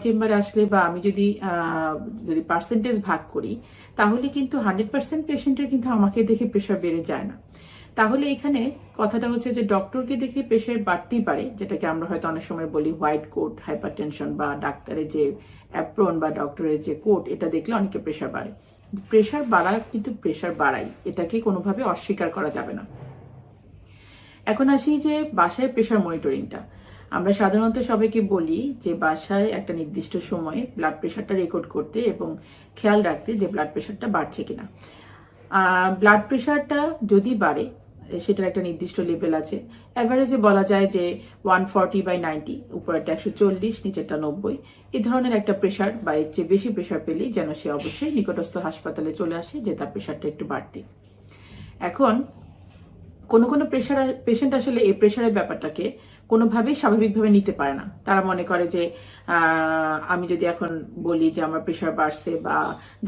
চেম্বারে আসলে বা আমি যদি যদি পার্সেন্টেজ ভাগ করি, তাহলে কিন্তু 100% পেশেন্টের কিন্তু আমাকে দেখে প্রেশার বেড়ে যায় না। তাহলে এখানে কথাটা হচ্ছে যে ডক্টরকে দেখে প্রেশার বাড়তেই পারে, যেটাকে আমরা হয়তো অনেক সময় বলি হোয়াইট কোট হাইপারটেনশন, বা ডাক্তারের যে অ্যাপ্রন বা ডক্টরের যে কোট, এটা দেখলে অনেকে প্রেশার বাড়ে। প্রেশার বাড়া কিন্তু প্রেশার বাড়াই, এটাকে কোনোভাবে অস্বীকার করা যাবে না। এখন আসি যে বাসায় প্রেশার মনিটরিংটা। আমরা সাধারণত সবাইকে বলি যে বাসায় একটা নির্দিষ্ট সময়ে ব্লাড প্রেশারটা রেকর্ড করতে এবং খেয়াল রাখতে যে ব্লাড প্রেশারটা বাড়ছে কিনা। ব্লাড প্রেশারটা যদি বাড়ে, সেটার একটা নির্দিষ্ট লেভেল আছে। অ্যাভারেজে বলা যায় যে 140/90, উপরেরটা 140, নিচেরটা 90। এই ধরনের একটা প্রেশার বা এর চেয়ে বেশি প্রেশার পেলেই যেন সে অবশ্যই নিকটস্থ হাসপাতালে চলে আসে, যে তার প্রেশারটা একটু বাড়তি। এখন কোনো কোনো পেশেন্ট আসলে এই প্রেশারের ব্যাপারটাকে কোনোভাবেই স্বাভাবিকভাবে নিতে পারে না। তারা মনে করে যে আমি যদি এখন বলি যে আমার প্রেশার বাড়ছে, বা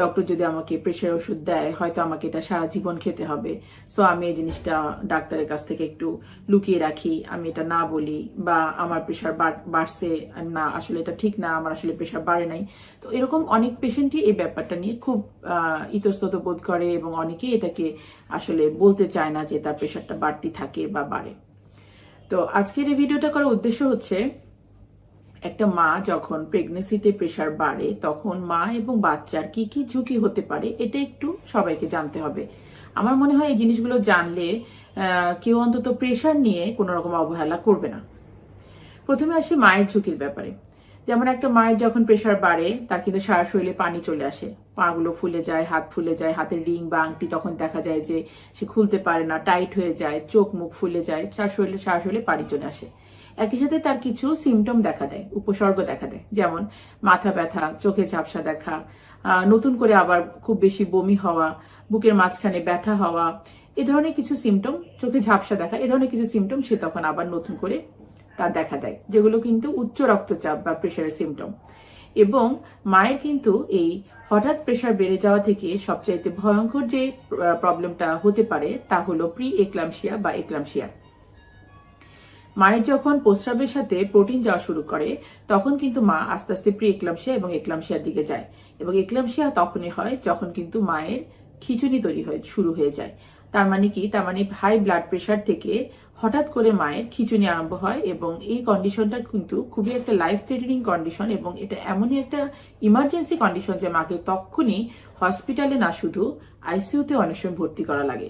ডক্টর যদি আমাকে প্রেশার ওষুধ দেয়, হয়তো আমাকে এটা সারা জীবন খেতে হবে। সো আমি এই জিনিসটা ডাক্তারের কাছ থেকে একটু লুকিয়ে রাখি, আমি এটা না বলি, বা আমার প্রেশার বাড়ছে না, আসলে এটা ঠিক না, আমার আসলে প্রেশার বাড়ে নাই। তো এরকম অনেক পেশেন্টই এই ব্যাপারটা নিয়ে খুব ইতস্তত বোধ করে, এবং অনেকেই এটাকে আসলে বলতে চায় না যে তার প্রেশারটা বাড়তি থাকে বা বাড়ে। তো আজকের এই ভিডিওটা করার উদ্দেশ্য হচ্ছে, একটা মা যখন প্রেগনেন্সিতে প্রেশার বাড়ে, তখন মা এবং বাচ্চার কি কি ঝুঁকি হতে পারে এটা একটু সবাইকে জানতে হবে। আমার মনে হয় এই জিনিসগুলো জানলে কেউ অন্তত প্রেশার নিয়ে কোনো রকম অবহেলা করবে না। প্রথমে আসি মায়ের ঝুঁকির ব্যাপারে। যেমন একটা মায়ের যখন প্রেশার বাড়ে, তার কিন্তু সারা শরীরে পানি চলে আসে, পাগুলো ফুলে যায়, হাত ফুলে যায়, হাতের রিং বা আংটি তখন দেখা যায় যে সে খুলতে পারে না, টাইট হয়ে যায়, চোখ মুখ ফুলে যায়, সারা শরীরে পানি চলে আসে। একই সাথে তার কিছু সিমটম দেখা দেয়, উপসর্গ দেখা দেয়, যেমন মাথা ব্যথা, চোখে ঝাপসা দেখা, নতুন করে আবার খুব বেশি বমি হওয়া, বুকের মাঝখানে ব্যথা হওয়া, এ ধরনের কিছু সিমটম, চোখে ঝাপসা দেখা, এ ধরনের কিছু সিমটম সে তখন আবার নতুন করে তা দেখা দেয়, যেগুলো কিন্তু উচ্চ রক্তচাপ বা প্রেশারের সিমটম। এবং মায়ের কিন্তু এই হঠাৎ প্রেশার বেড়ে যাওয়া থেকে সবচাইতে ভয়ঙ্কর যে প্রবলেমটা হতে পারে তা হলো প্রি এক্লামশিয়া বা এক্লামশিয়া। মায়ের যখন প্রস্রাবের সাথে প্রোটিন যাওয়া শুরু করে, তখন কিন্তু মা আস্তে আস্তে প্রি এক্লামশিয়া এবং এক্লামশিয়ার দিকে যায়। এবং এক্লামশিয়া তখনই হয় যখন কিন্তু মায়ের খিঁচুনি তৈরি শুরু হয়ে যায়। তার মানে কি? তার মানে হাই ব্লাড প্রেশার থেকে হঠাৎ করে মায়ের খিঁচুনি আরম্ভ হয়, এবং এই কন্ডিশনটা কিন্তু খুবই একটা লাইফ থ্রেটানিং কন্ডিশন, এবং এটা এমনই একটা ইমার্জেন্সি কন্ডিশন যে মাকে তখনই হসপিটালে না শুধু আইসিইউতে অনেক সময় ভর্তি করা লাগে।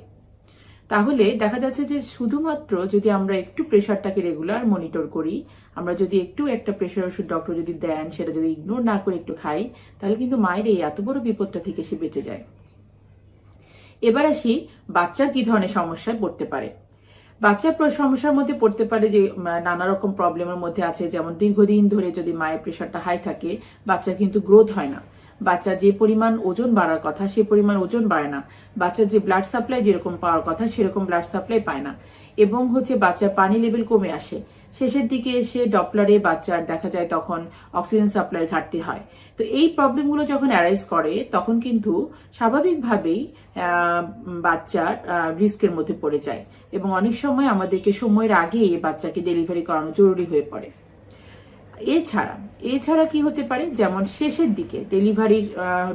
তাহলে দেখা যাচ্ছে যে শুধুমাত্র যদি আমরা একটু প্রেশারটাকে রেগুলার মনিটর করি, আমরা যদি একটু একটা প্রেশার ওষুধ ডক্টর যদি দেন, সেটা যদি ইগনোর না করে একটু খাই, তাহলে কিন্তু মায়ের এই এত বড় বিপদটা থেকে সে বেঁচে যায়। এবার আসি বাচ্চার কি ধরনের সমস্যায় পড়তে পারে। বাচ্চার সমস্যার মধ্যে পড়তে পারে যে নানা রকম প্রবলেমের মধ্যে আছে, যেমন দীর্ঘদিন ধরে যদি মায়ের প্রেশারটা হাই থাকে, বাচ্চার কিন্তু গ্রোথ হয় না, বাচ্চার যে পরিমাণ ওজন বাড়ার কথা সে পরিমাণ ওজন বাড়ে না, বাচ্চার যে ব্লাড সাপ্লাই যেরকম পাওয়ার কথা সেরকম ব্লাড সাপ্লাই পায় না, এবং বাচ্চার পানি লেভেল কমে আসে। শেষের দিকে এসে ডপলারে বাচ্চার দেখা যায় তখন অক্সিজেন সাপ্লাই ঘাটতি হয়। তো এই প্রবলেমগুলো যখন অ্যারাইজ করে, তখন কিন্তু স্বাভাবিকভাবেই বাচ্চার রিস্কের মধ্যে পড়ে যায়, এবং অনেক সময় আমাদেরকে সময়ের আগে বাচ্চাকে ডেলিভারি করানো জরুরি হয়ে পড়ে। এছাড়া কি হতে পারে, যেমন শেষের দিকে ডেলিভারির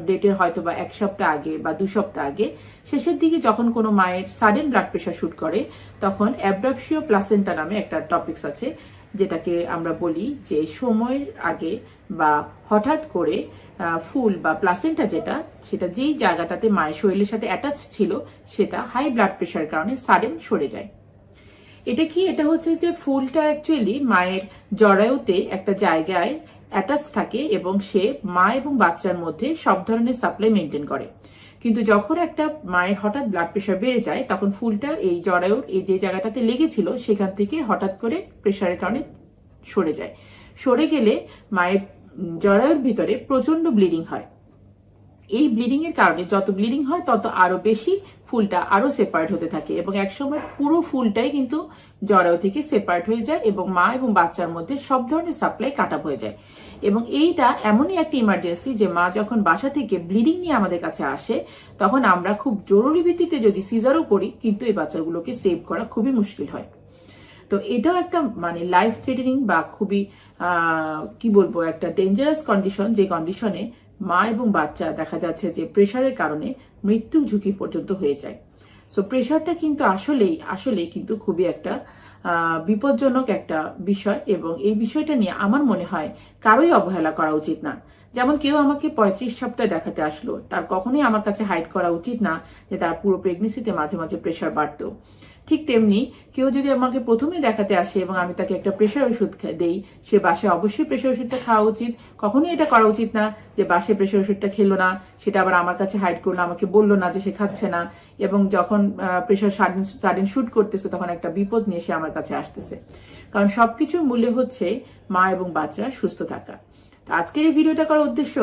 ডেটের হয়তো বা 1 সপ্তাহ আগে বা 2 সপ্তাহ আগে, শেষের দিকে যখন কোনো মায়ের সাডেন ব্লাড প্রেশার শুট করে, তখন অ্যাবডাকশিও প্লাসেন্টা নামে একটা টপিকস আছে, যেটাকে আমরা বলি যে সময়ের আগে বা হঠাৎ করে ফুল বা প্লাসেন্টা সেটা যেই জায়গাটাতে মায়ের শরীরের সাথে অ্যাটাচ ছিল, সেটা হাই ব্লাড প্রেশারের কারণে সাডেন সরে যায়। এটা হচ্ছে যে ফুলটা অ্যাকচুয়ালি মায়ের জরায়ুতে একটা জায়গায় অ্যাটাচ থাকে, এবং সে মা এবং বাচ্চার মধ্যে সব ধরনের সাপ্লাই মেনটেন করে। কিন্তু যখন একটা মায়ের হঠাৎ ব্লাড প্রেশার বেড়ে যায়, তখন ফুলটা এই জরায়ুর এই যে জায়গাটাতে লেগেছিল সেখান থেকে হঠাৎ করে প্রেশারের কারণে সরে যায়। সরে গেলে মায়ের জরায়ুর ভিতরে প্রচন্ড ব্লিডিং হয়। এই ব্লিডিং এর কারণে যত ব্লিডিং হয় তত আরো বেশি ফুলটা আরো সেপারেট হতে থাকে, এবং একসময় পুরো ফুলটাই কিন্তু জরায়ু থেকে সেপারেট হয়ে যায়, এবং মা এবং বাচ্চার মধ্যে সব ধরনের সাপ্লাই কাট আপ হয়ে যায়। এবং এইটা এমনই একটা ইমার্জেন্সি যে মা যখন বাসা থেকে ব্লিডিং নিয়ে আমাদের কাছে আসে, তখন আমরা খুব জরুরি ভিত্তিতে যদি সিজারও করি, কিন্তু এই বাচ্চাগুলোকে সেভ করা খুবই মুশকিল হয়। তো এটাও একটা মানে লাইফ থ্রেটেনিং বা খুবই কি বলবো একটা ডেঞ্জারাস কন্ডিশন, যে কন্ডিশনে মা এবং বাচ্চা দেখা যাচ্ছে যে প্রেশারের কারণে মৃত্যু ঝুঁকি পর্যন্ত হয়ে যায়। সো প্রেশারটা কিন্তু আসলেই কিন্তু খুবই একটা বিপজ্জনক একটা বিষয়, এবং এই বিষয়টা নিয়ে আমার মনে হয় কারোই অবহেলা করা উচিত না। যেমন কেউ আমাকে 35 সপ্তাহে দেখাতে আসলো, তার কখনোই আমার কাছে হাইড করা উচিত না যে তার পুরো প্রেগনেন্সিতে মাঝে মাঝে প্রেশার বাড়তো। ঠিক তেমনি কেউ যদি আমাকে প্রথমেই দেখাতে আসে এবং আমি তাকে একটা প্রেশার ওষুধ দেই, সে বাসায় অবশ্যই প্রেশার ওষুধটা খাওয়া উচিত। কখনোই এটা করা উচিত না যে বাসায় প্রেশার ওষুধটা খেলো না, সেটা আবার আমার কাছে হাইড করলো, আমাকে বললো না যে সে খাচ্ছে না, এবং যখন প্রেশার সাডেন শুট করতেছে তখন একটা বিপদ নিয়ে সে আমার কাছে আসতেছে। কারণ সবকিছুর মূল্য হচ্ছে মা এবং বাচ্চার সুস্থ থাকা। আজকের এই ভিডিওটা করার উদ্দেশ্য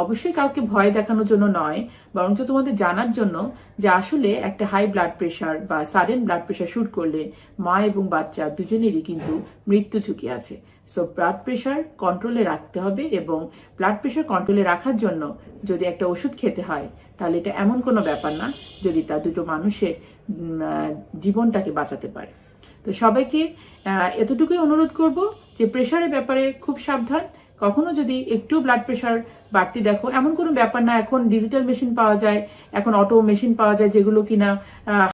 অবশ্যই কাউকে ভয় দেখানোর জন্য নয়, বরং তোমাদের জানার জন্য যে আসলে একটা হাই ব্লাড প্রেশার বা সাডেন ব্লাড প্রেশার শুট করলে মা এবং বাচ্চা দুজনেরই কিন্তু মৃত্যু ঝুঁকি আছে। সো ব্লাড প্রেশার কন্ট্রোলে রাখতে হবে, এবং ব্লাড প্রেশার কন্ট্রোলে রাখার জন্য যদি একটা ওষুধ খেতে হয় তাহলে এটা এমন কোনো ব্যাপার না যদি তা দুটো মানুষের জীবনটাকে বাঁচাতে পারে। তো সবাইকে এতটুকুই অনুরোধ করব যে প্রেশারের ব্যাপারে খুব সাবধান। কখনো যদি একটু ব্লাড প্রেশার বাড়তি দেখো, এমন কোনো ব্যাপার না, এখন ডিজিটাল মেশিন পাওয়া যায়, এখন অটো মেশিন পাওয়া যায় যেগুলো কিনা